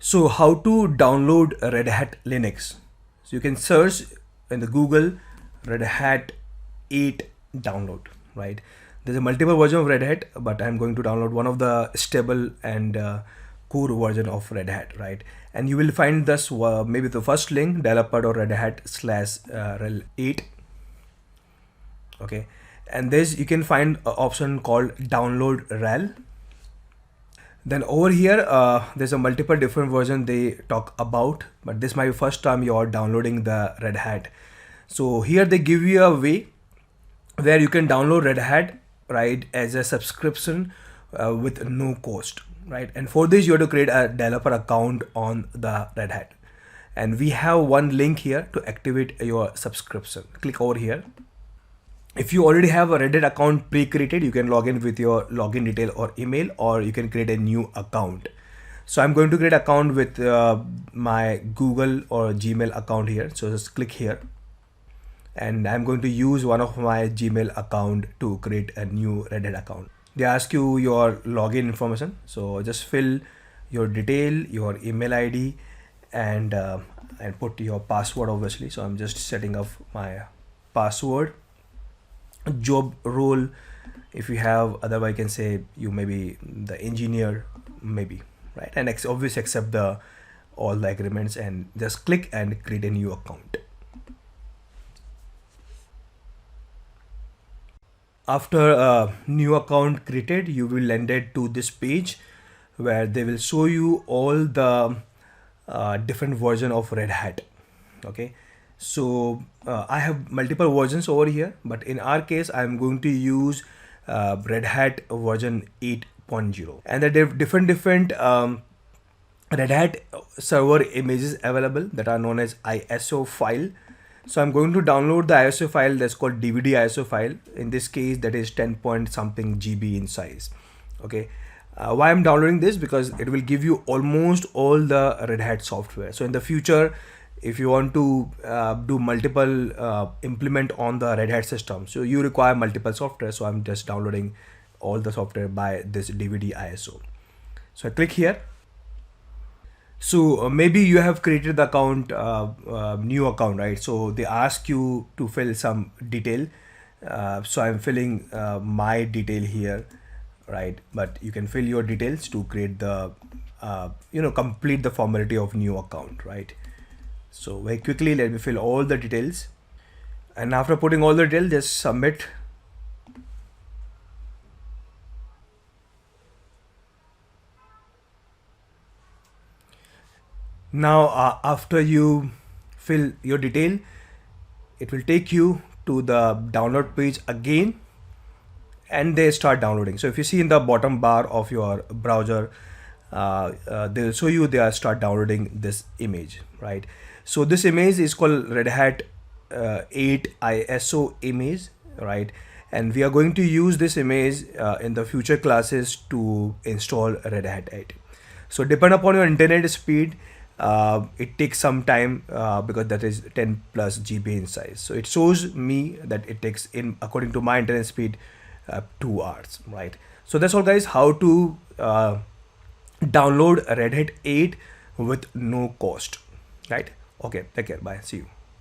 So how to download Red Hat Linux? So you can search in the Google Red Hat 8 download, right? There's a multiple version of Red Hat, but I'm going to download one of the stable and core version of Red Hat, right? And you will find this maybe the first link developer.redhat/rel 8. Okay, and this you can find an option called download rel. Then over here, there's a multiple different version they talk about, but this might be first time you're downloading the Red Hat. So here they give you a way where you can download Red Hat, right, as a subscription with no cost, right? And for this, you have to create a developer account on the Red Hat. And we have one link here to activate your subscription. Click over here. If you already have a Reddit account pre-created, you can log in with your login detail or email, or you can create a new account. So I'm going to create an account with my Google or Gmail account here. So just click here, and I'm going to use one of my Gmail account to create a new Reddit account. They ask you your login information. So just fill your detail, your email ID, and put your password obviously. So I'm just setting up my password. Job role, if you have, otherwise I can say you may be the engineer, maybe, right? And obviously accept all the agreements and just click and create a new account. After a new account created, you will landed to this page where they will show you all the different version of Red Hat. Okay, so I have multiple versions over here, but in our case I'm going to use Red Hat version 8.0, and there are different Red Hat server images available that are known as ISO file. So I'm going to download the ISO file that's called DVD ISO file. In this case, that is 10 point something GB in size. Okay, why I'm downloading this? Because it will give you almost all the Red Hat software. So in the future, if you want to do multiple implement on the Red Hat system, so you require multiple software. So I'm just downloading all the software by this DVD ISO. So I click here. So maybe you have created the account, new account, right? So they ask you to fill some detail. So I'm filling my detail here, right? But you can fill your details to create the, complete the formality of new account, right? So very quickly, let me fill all the details. And after putting all the details, just submit. Now, after you fill your detail, it will take you to the download page again, and they start downloading. So if you see in the bottom bar of your browser, they'll show you they are start downloading this image, right? So this image is called Red Hat 8 ISO image, right? And we are going to use this image in the future classes to install Red Hat 8. So depend upon your internet speed, it takes some time because that is 10 plus GB in size. So it shows me that it takes, in according to my internet speed, 2 hours, right? So that's all guys, how to download Red Hat 8 with no cost, right? Okay, take care, bye, see you.